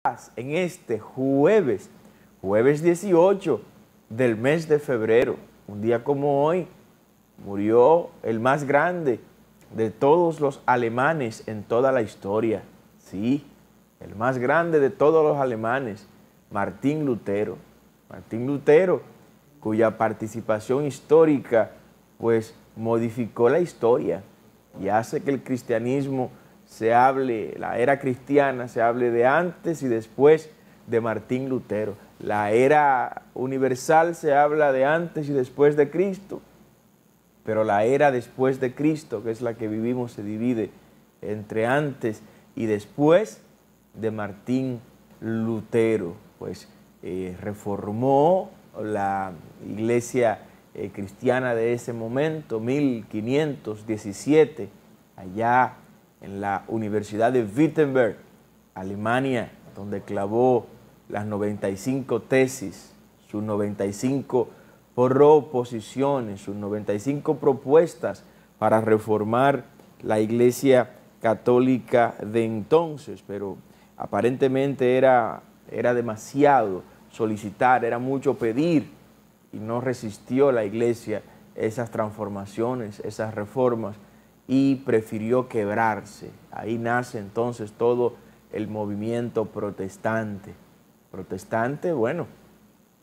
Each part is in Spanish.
En este jueves 18 del mes de febrero, un día como hoy, murió el más grande de todos los alemanes en toda la historia. Sí, el más grande de todos los alemanes, Martín Lutero. Martín Lutero, cuya participación histórica pues modificó la historia y hace que el cristianismo se hable, la era cristiana se hable de antes y después de Martín Lutero. La era universal se habla de antes y después de Cristo, pero la era después de Cristo, que es la que vivimos, se divide entre antes y después de Martín Lutero. Pues reformó la iglesia cristiana de ese momento, 1517, allá en la Universidad de Wittenberg, Alemania, donde clavó las 95 tesis, sus 95 proposiciones, sus 95 propuestas para reformar la Iglesia Católica de entonces, pero aparentemente era demasiado solicitar, era mucho pedir, y no resistió la Iglesia esas transformaciones, esas reformas, y prefirió quebrarse. Ahí nace entonces todo el movimiento protestante. Protestante, bueno,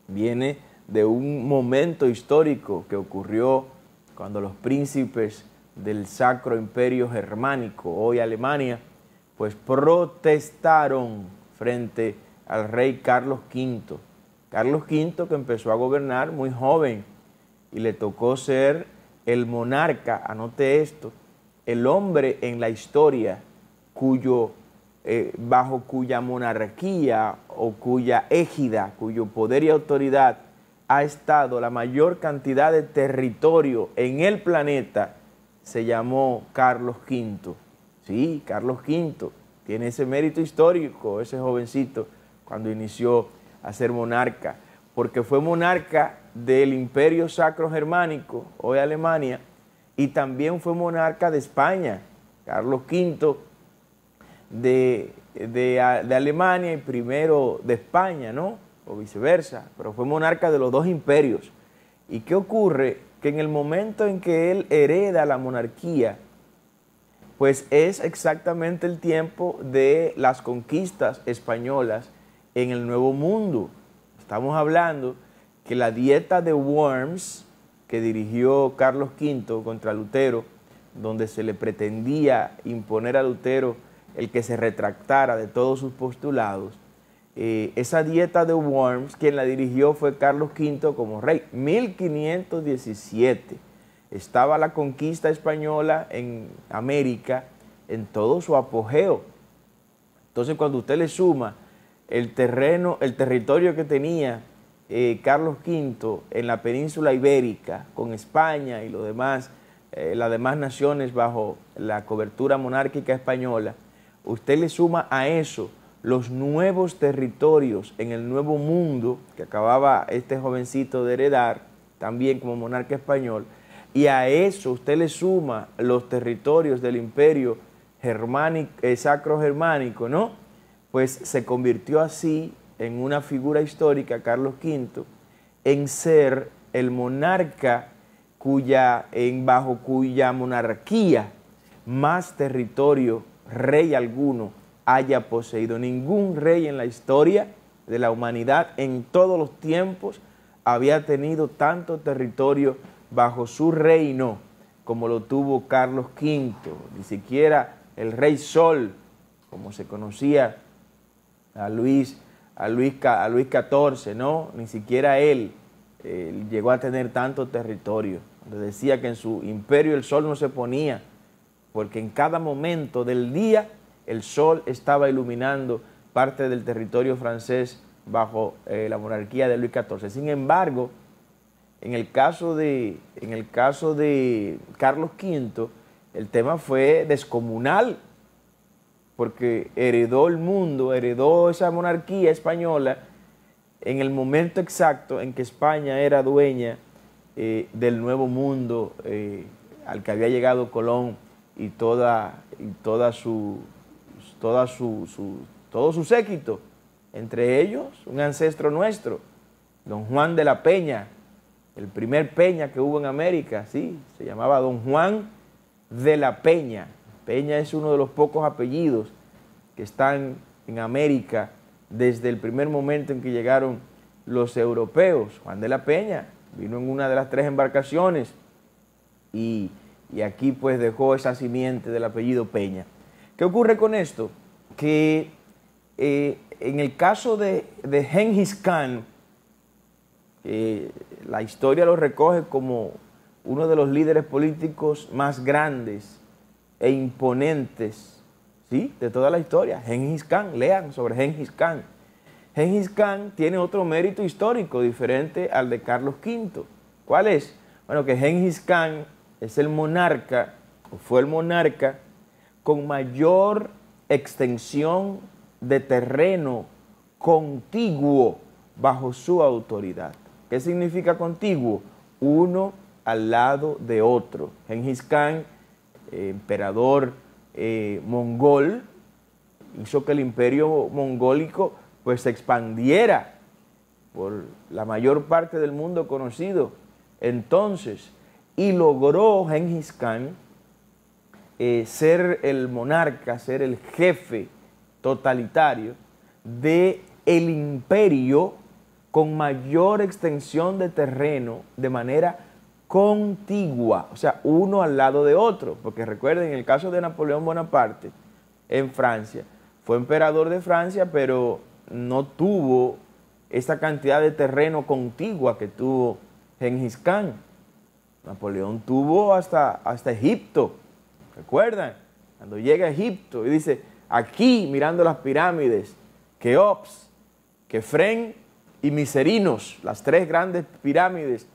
viene de un momento histórico que ocurrió cuando los príncipes del Sacro Imperio Germánico, hoy Alemania, pues protestaron frente al rey Carlos V. Carlos V, que empezó a gobernar muy joven y le tocó ser el monarca, anote esto, el hombre en la historia bajo cuya monarquía o cuya égida, cuyo poder y autoridad ha estado la mayor cantidad de territorio en el planeta, se llamó Carlos V. Sí, Carlos V tiene ese mérito histórico, ese jovencito, cuando inició a ser monarca, porque fue monarca del Imperio Sacro Germánico, hoy Alemania, y también fue monarca de España. Carlos V de Alemania y primero de España, ¿no? O viceversa, pero fue monarca de los dos imperios. ¿Y qué ocurre? Que en el momento en que él hereda la monarquía, pues es exactamente el tiempo de las conquistas españolas en el Nuevo Mundo. Estamos hablando que la dieta de Worms, que dirigió Carlos V contra Lutero, donde se le pretendía imponer a Lutero el que se retractara de todos sus postulados, esa dieta de Worms, quien la dirigió fue Carlos V como rey, 1517. Estaba la conquista española en América en todo su apogeo. Entonces, cuando usted le suma el territorio que tenía Carlos V en la península ibérica, con España y las demás naciones bajo la cobertura monárquica española, usted le suma a eso los nuevos territorios en el Nuevo Mundo que acababa este jovencito de heredar, también como monarca español, y a eso usted le suma los territorios del Imperio Sacro Germánico, ¿no? Pues se convirtió así en una figura histórica, Carlos V, en ser el monarca bajo cuya monarquía más territorio rey alguno haya poseído. Ningún rey en la historia de la humanidad en todos los tiempos había tenido tanto territorio bajo su reino como lo tuvo Carlos V. Ni siquiera el rey Sol, como se conocía a Luis XIV, ¿no? Ni siquiera él llegó a tener tanto territorio. Decía que en su imperio el sol no se ponía, porque en cada momento del día el sol estaba iluminando parte del territorio francés bajo la monarquía de Luis XIV. Sin embargo, en el caso de Carlos V, el tema fue descomunal, porque heredó el mundo, heredó esa monarquía española en el momento exacto en que España era dueña del Nuevo Mundo al que había llegado Colón y todo su séquito. entre ellos un ancestro nuestro, don Juan de la Peña, el primer Peña que hubo en América, sí, se llamaba don Juan de la Peña. Peña es uno de los pocos apellidos que están en América desde el primer momento en que llegaron los europeos. Juan de la Peña vino en una de las 3 embarcaciones y aquí pues dejó esa simiente del apellido Peña. ¿Qué ocurre con esto? Que en el caso de Genghis Khan, la historia lo recoge como uno de los líderes políticos más grandes e imponentes, ¿sí?, de toda la historia. Genghis Khan, lean sobre Genghis Khan. Genghis Khan tiene otro mérito histórico diferente al de Carlos V. ¿Cuál es? Bueno, que Genghis Khan es el monarca, o fue el monarca, con mayor extensión de terreno contiguo bajo su autoridad. ¿Qué significa contiguo? Uno al lado de otro. Genghis Khan, emperador mongol, hizo que el imperio mongólico pues se expandiera por la mayor parte del mundo conocido entonces, y logró Genghis Khan ser el monarca, ser el jefe totalitario del imperio con mayor extensión de terreno de manera contigua, o sea, uno al lado de otro, porque recuerden, en el caso de Napoleón Bonaparte, en Francia, fue emperador de Francia, pero no tuvo esta cantidad de terreno contigua que tuvo Genghis Khan. Napoleón tuvo hasta Egipto, ¿recuerdan? Cuando llega a Egipto y dice, aquí mirando las pirámides, Keops, Kefren y Miserinos, las 3 grandes pirámides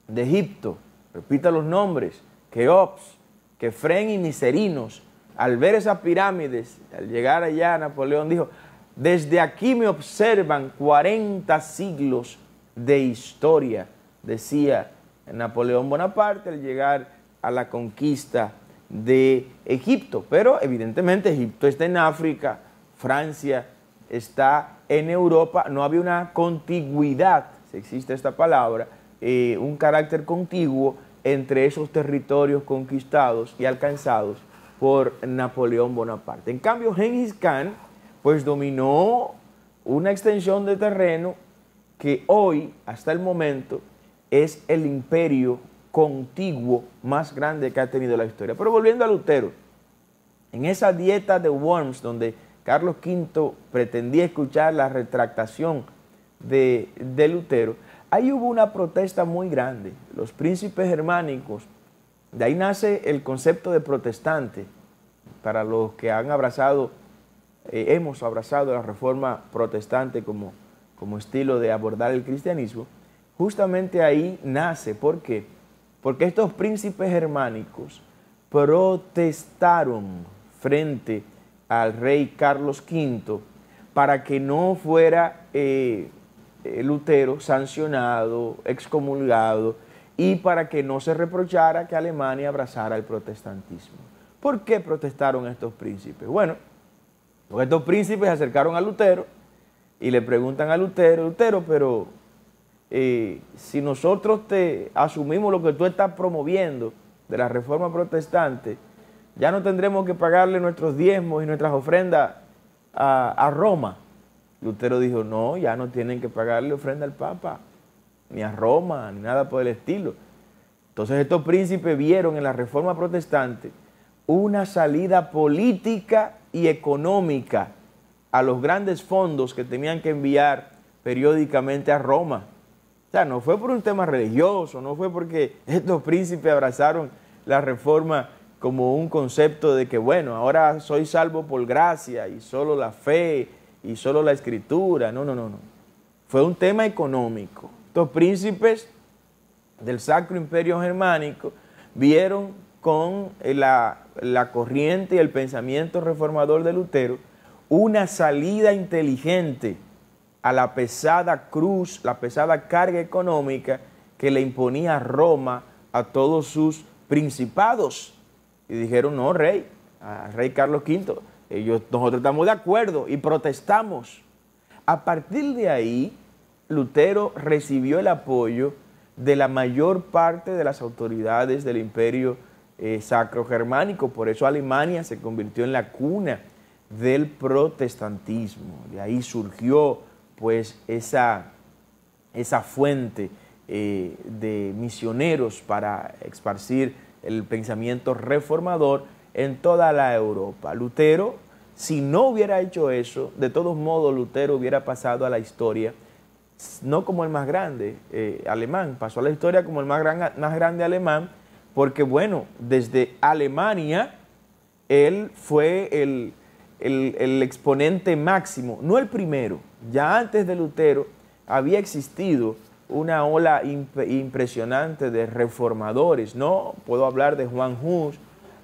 de Egipto, repita los nombres, Keops, Kefren y Miserinos. Al ver esas pirámides, al llegar allá, Napoleón dijo, desde aquí me observan 40 siglos de historia, decía Napoleón Bonaparte al llegar a la conquista de Egipto. Pero evidentemente Egipto está en África, Francia está en Europa, no había una contigüidad, si existe esta palabra, un carácter contiguo entre esos territorios conquistados y alcanzados por Napoleón Bonaparte. En cambio, Genghis Khan pues dominó una extensión de terreno que hoy, hasta el momento, es el imperio contiguo más grande que ha tenido la historia. Pero volviendo a Lutero, en esa dieta de Worms donde Carlos V pretendía escuchar la retractación de Lutero, ahí hubo una protesta muy grande. Los príncipes germánicos, de ahí nace el concepto de protestante, para los que han abrazado, hemos abrazado la reforma protestante como estilo de abordar el cristianismo. Justamente ahí nace. ¿Por qué? Porque estos príncipes germánicos protestaron frente al rey Carlos V para que no fuera Lutero sancionado, excomulgado, y para que no se reprochara que Alemania abrazara el protestantismo. ¿Por qué protestaron estos príncipes? Bueno, porque estos príncipes se acercaron a Lutero y le preguntan a Lutero, pero si nosotros te asumimos lo que tú estás promoviendo de la reforma protestante, ya no tendremos que pagarle nuestros diezmos y nuestras ofrendas a Roma. Lutero dijo, no, ya no tienen que pagarle ofrenda al Papa, ni a Roma, ni nada por el estilo. Entonces estos príncipes vieron en la reforma protestante una salida política y económica a los grandes fondos que tenían que enviar periódicamente a Roma. O sea, no fue por un tema religioso, no fue porque estos príncipes abrazaron la reforma como un concepto de que, bueno, ahora soy salvo por gracia y solo la fe y solo la escritura. No. Fue un tema económico. Estos príncipes del Sacro Imperio Germánico vieron con la corriente y el pensamiento reformador de Lutero una salida inteligente a la pesada cruz, la pesada carga económica que le imponía Roma a todos sus principados. Y dijeron, no, rey Carlos V, nosotros estamos de acuerdo y protestamos. A partir de ahí, Lutero recibió el apoyo de la mayor parte de las autoridades del Imperio Sacro-Germánico. Por eso Alemania se convirtió en la cuna del protestantismo. De ahí surgió pues esa fuente de misioneros para esparcir el pensamiento reformador en toda la Europa. Lutero, si no hubiera hecho eso, de todos modos Lutero hubiera pasado a la historia, no como el más grande alemán, pasó a la historia como el más grande alemán, porque bueno, desde Alemania él fue el exponente máximo, no el primero. Ya antes de Lutero había existido una ola impresionante de reformadores, ¿no? Puedo hablar de Juan Hus,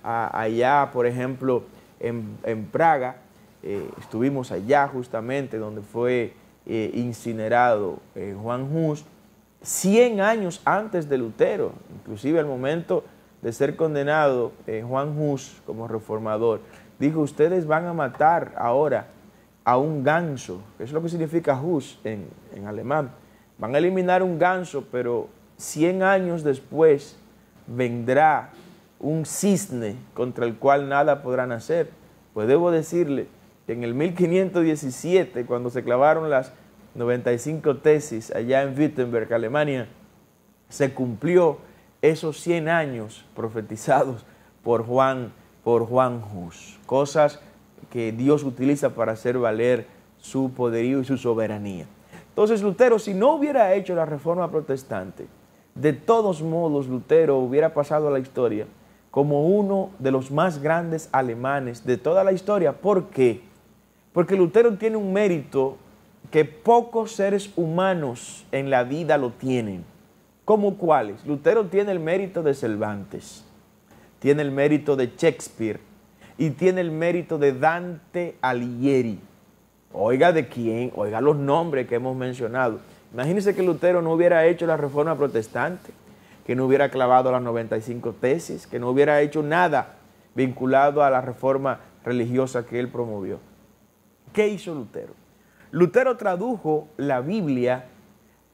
allá, por ejemplo, en Praga, estuvimos allá justamente donde fue incinerado Juan Hus, 100 años antes de Lutero, inclusive al momento de ser condenado Juan Hus como reformador, dijo: ustedes van a matar ahora a un ganso, que es lo que significa Hus en alemán. Van a eliminar un ganso, pero 100 años después vendrá un cisne contra el cual nada podrán hacer. Pues debo decirle que en el 1517, cuando se clavaron las 95 tesis allá en Wittenberg, Alemania, se cumplió esos 100 años profetizados por Juan Hus. Cosas que Dios utiliza para hacer valer su poderío y su soberanía. Entonces Lutero, si no hubiera hecho la reforma protestante, de todos modos Lutero hubiera pasado a la historia como uno de los más grandes alemanes de toda la historia. ¿Por qué? Porque Lutero tiene un mérito que pocos seres humanos en la vida lo tienen. ¿Cómo cuáles? Lutero tiene el mérito de Cervantes, tiene el mérito de Shakespeare y tiene el mérito de Dante Alighieri. Oiga de quién, oiga los nombres que hemos mencionado. Imagínense que Lutero no hubiera hecho la reforma protestante, que no hubiera clavado las 95 tesis, que no hubiera hecho nada vinculado a la reforma religiosa que él promovió. ¿Qué hizo Lutero? Lutero tradujo la Biblia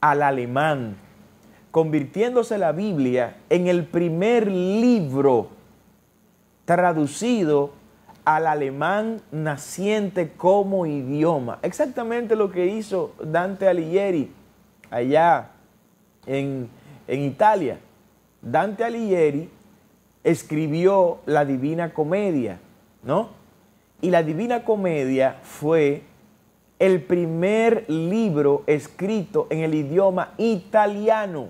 al alemán, convirtiéndose la Biblia en el primer libro traducido al alemán naciente como idioma. Exactamente lo que hizo Dante Alighieri allá en Italia. Dante Alighieri escribió la Divina Comedia, ¿no? Y la Divina Comedia fue el primer libro escrito en el idioma italiano.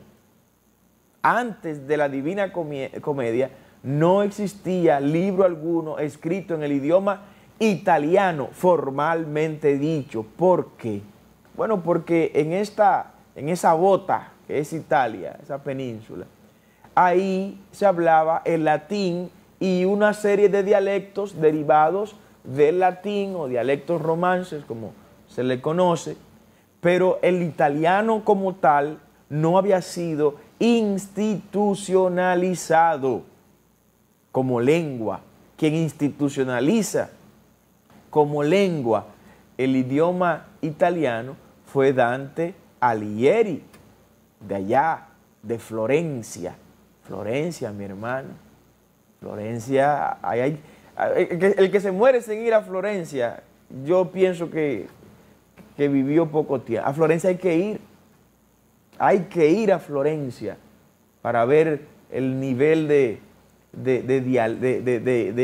Antes de la Divina Comedia no existía libro alguno escrito en el idioma italiano, formalmente dicho. ¿Por qué? Bueno, porque en esa bota que es Italia, esa península, ahí se hablaba el latín y una serie de dialectos derivados del latín o dialectos romances, como se le conoce, pero el italiano como tal no había sido institucionalizado como lengua. Quien institucionaliza como lengua el idioma italiano fue Dante Alighieri, de allá, de Florencia. Florencia, mi hermano. Florencia, el que se muere sin ir a Florencia, yo pienso que vivió poco tiempo. A Florencia hay que ir. Hay que ir a Florencia para ver el nivel de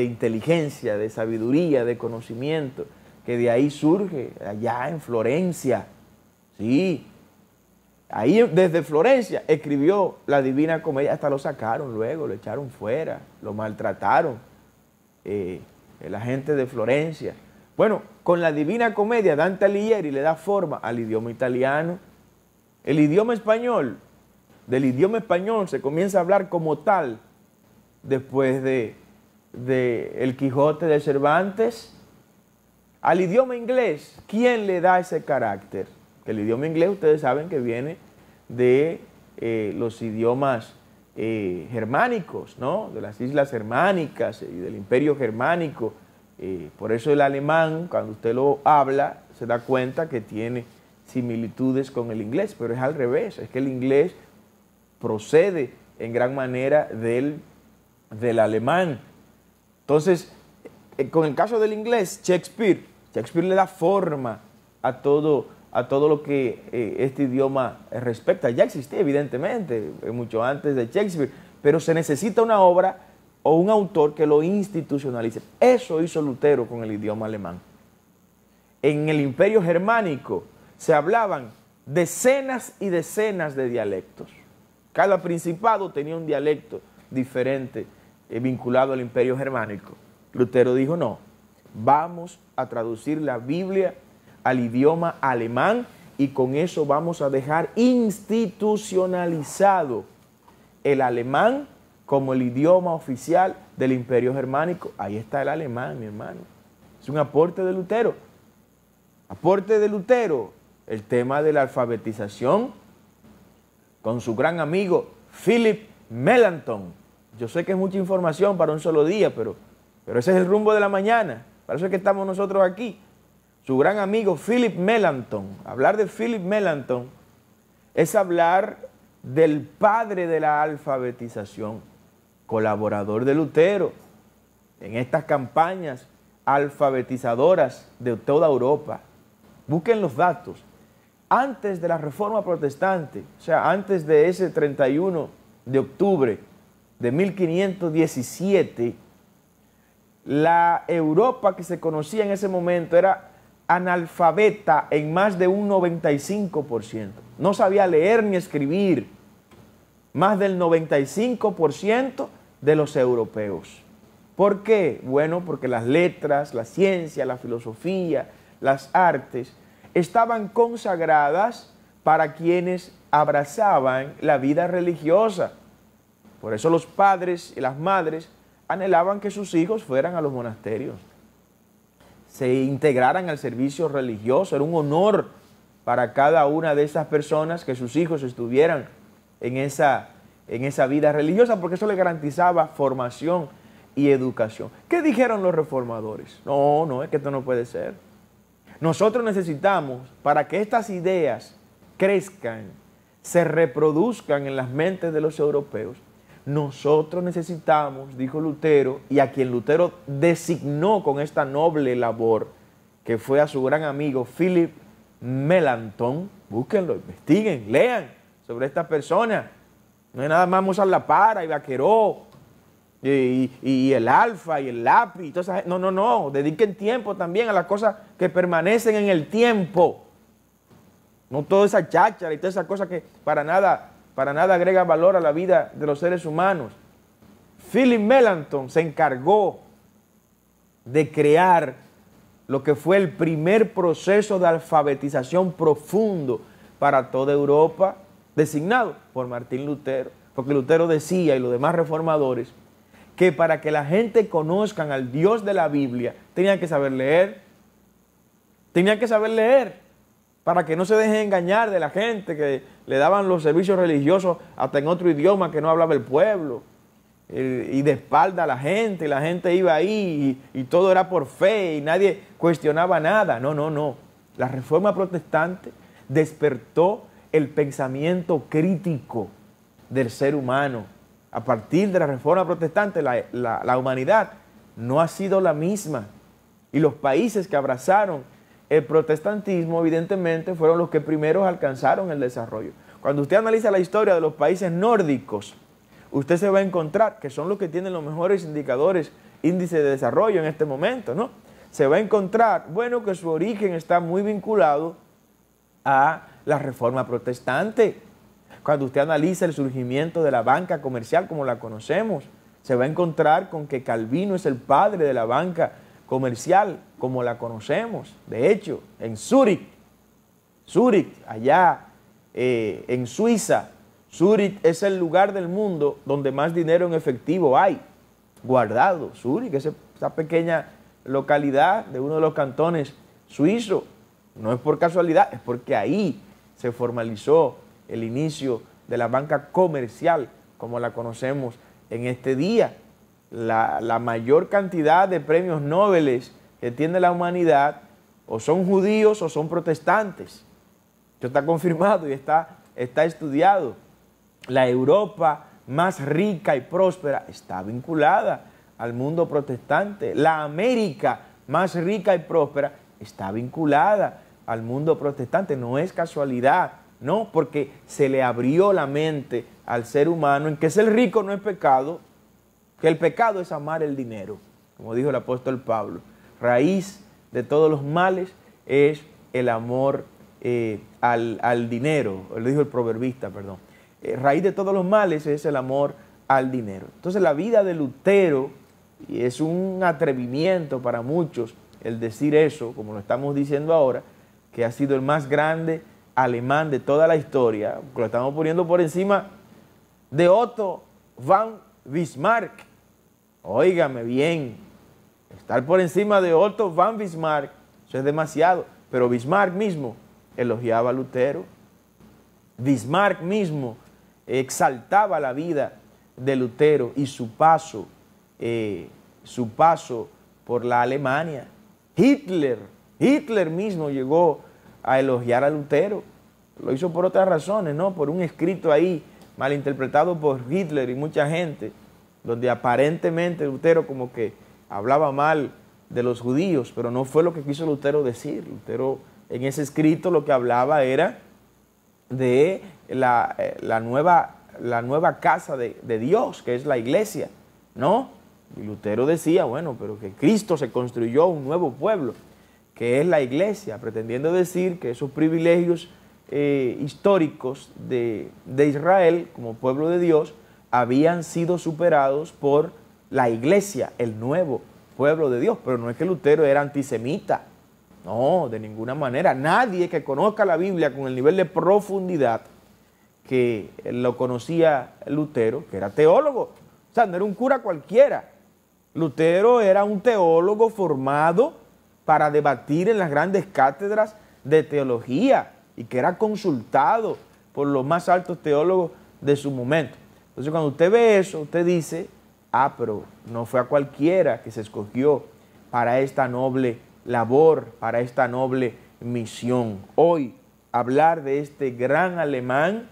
inteligencia, de sabiduría, de conocimiento, que de ahí surge, allá en Florencia. Sí, ahí desde Florencia escribió la Divina Comedia, hasta lo sacaron luego, lo echaron fuera, lo maltrataron, la gente de Florencia. Bueno, con la Divina Comedia, Dante Alighieri le da forma al idioma italiano. El idioma español, del idioma español se comienza a hablar como tal después de El Quijote de Cervantes. Al idioma inglés, ¿quién le da ese carácter? El idioma inglés, ustedes saben que viene de los idiomas germánicos, ¿no? De las islas germánicas y del imperio germánico Por eso el alemán, cuando usted lo habla, se da cuenta que tiene similitudes con el inglés, pero es al revés, es que el inglés procede en gran manera del alemán. Entonces, con el caso del inglés, Shakespeare le da forma a todo lo que este idioma respecta. Ya existía, evidentemente, mucho antes de Shakespeare, pero se necesita una obra o un autor que lo institucionalice. Eso hizo Lutero con el idioma alemán. En el Imperio Germánico se hablaban decenas y decenas de dialectos. Cada principado tenía un dialecto diferente vinculado al Imperio Germánico. Lutero dijo, no, vamos a traducir la Biblia al idioma alemán y con eso vamos a dejar institucionalizado el alemán como el idioma oficial del Imperio Germánico. Ahí está el alemán, mi hermano. Es un aporte de Lutero. Aporte de Lutero, el tema de la alfabetización con su gran amigo Philip Melanchthon. Yo sé que es mucha información para un solo día, pero ese es el rumbo de la mañana. Para eso es que estamos nosotros aquí. Su gran amigo Philip Melanchthon. Hablar de Philip Melanchthon es hablar del padre de la alfabetización, colaborador de Lutero en estas campañas alfabetizadoras de toda Europa. Busquen los datos. Antes de la Reforma Protestante, o sea, antes de ese 31 de octubre de 1517, la Europa que se conocía en ese momento era analfabeta en más de un 95%. No sabía leer ni escribir. Más del 95% de los europeos. ¿Por qué? Bueno, porque las letras, la ciencia, la filosofía, las artes estaban consagradas para quienes abrazaban la vida religiosa. Por eso los padres y las madres anhelaban que sus hijos fueran a los monasterios, se integraran al servicio religioso. Era un honor para cada una de esas personas que sus hijos estuvieran en esa vida religiosa, porque eso le garantizaba formación y educación. ¿Qué dijeron los reformadores? No, es que esto no puede ser. Nosotros necesitamos, para que estas ideas crezcan, se reproduzcan en las mentes de los europeos, nosotros necesitamos, dijo Lutero, y a quien Lutero designó con esta noble labor, que fue a su gran amigo Philip Melanchthon. Búsquenlo, investiguen, lean sobre esta persona. No es nada más Mozart La Para y Vaqueró y el Alfa y el Lápiz y toda esa gente. No, dediquen tiempo también a las cosas que permanecen en el tiempo. No toda esa cháchara y toda esa cosa que para nada agrega valor a la vida de los seres humanos. Philip Melanchthon se encargó de crear lo que fue el primer proceso de alfabetización profundo para toda Europa, designado por Martín Lutero, porque Lutero decía, y los demás reformadores, que para que la gente conozcan al Dios de la Biblia, tenían que saber leer, para que no se dejen engañar de la gente que le daban los servicios religiosos hasta en otro idioma que no hablaba el pueblo, y de espalda a la gente, y la gente iba ahí y todo era por fe y nadie cuestionaba nada. No. La Reforma Protestante despertó el pensamiento crítico del ser humano. A partir de la Reforma Protestante, la humanidad no ha sido la misma. Y los países que abrazaron el protestantismo, evidentemente, fueron los que primero alcanzaron el desarrollo. Cuando usted analiza la historia de los países nórdicos, usted se va a encontrar que son los que tienen los mejores índices de desarrollo en este momento, ¿no? Se va a encontrar, bueno, que su origen está muy vinculado a la Reforma Protestante. Cuando usted analiza el surgimiento de la banca comercial como la conocemos, se va a encontrar con que Calvino es el padre de la banca comercial como la conocemos. De hecho, en Zúrich, allá en Suiza, Zúrich es el lugar del mundo donde más dinero en efectivo hay guardado. Zúrich, esa pequeña localidad de uno de los cantones suizos, no es por casualidad, es porque ahí se formalizó el inicio de la banca comercial como la conocemos en este día. la mayor cantidad de premios Nobel que tiene la humanidad o son judíos o son protestantes. Esto está confirmado y está estudiado. La Europa más rica y próspera está vinculada al mundo protestante. La América más rica y próspera está vinculada al mundo protestante. No es casualidad, no, porque se le abrió la mente al ser humano en que ser rico no es pecado, que el pecado es amar el dinero, como dijo el apóstol Pablo. Raíz de todos los males es el amor al dinero, lo dijo el proverbista, perdón. Raíz de todos los males es el amor al dinero. Entonces la vida de Lutero, y es un atrevimiento para muchos el decir eso, como lo estamos diciendo ahora, que ha sido el más grande alemán de toda la historia, lo estamos poniendo por encima de Otto von Bismarck. Óigame bien, estar por encima de Otto von Bismarck, eso es demasiado, pero Bismarck mismo elogiaba a Lutero. Bismarck mismo exaltaba la vida de Lutero y su paso por la Alemania. Hitler mismo llegó a elogiar a Lutero. Lo hizo por otras razones, ¿no? Por un escrito ahí malinterpretado por Hitler y mucha gente, donde aparentemente Lutero como que hablaba mal de los judíos, pero no fue lo que quiso Lutero decir. Lutero en ese escrito lo que hablaba era de la nueva casa de Dios, que es la iglesia, ¿no? Y Lutero decía, bueno, pero que Cristo se construyó un nuevo pueblo, que es la iglesia, pretendiendo decir que esos privilegios históricos de Israel como pueblo de Dios habían sido superados por la iglesia, el nuevo pueblo de Dios. Pero no es que Lutero era antisemita, no, de ninguna manera. Nadie que conozca la Biblia con el nivel de profundidad que lo conocía Lutero, que era teólogo, o sea, no era un cura cualquiera. Lutero era un teólogo formado para debatir en las grandes cátedras de teología y que era consultado por los más altos teólogos de su momento. Entonces, cuando usted ve eso, usted dice, ah, pero no fue a cualquiera que se escogió para esta noble labor, para esta noble misión. Hoy, hablar de este gran alemán,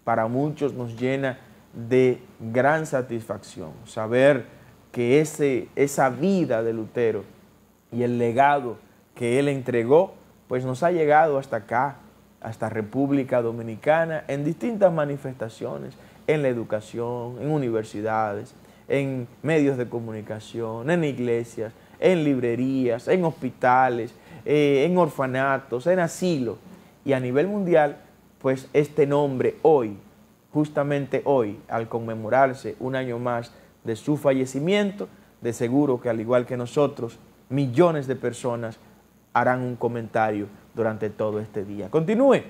para muchos nos llena de gran satisfacción. Saber que esa vida de Lutero y el legado que él entregó, pues nos ha llegado hasta acá, hasta República Dominicana, en distintas manifestaciones, en la educación, en universidades, en medios de comunicación, en iglesias, en librerías, en hospitales, en orfanatos, en asilos. Y a nivel mundial, pues este nombre hoy, justamente hoy, al conmemorarse un año más de su fallecimiento, de seguro que al igual que nosotros, millones de personas harán un comentario durante todo este día. Continúe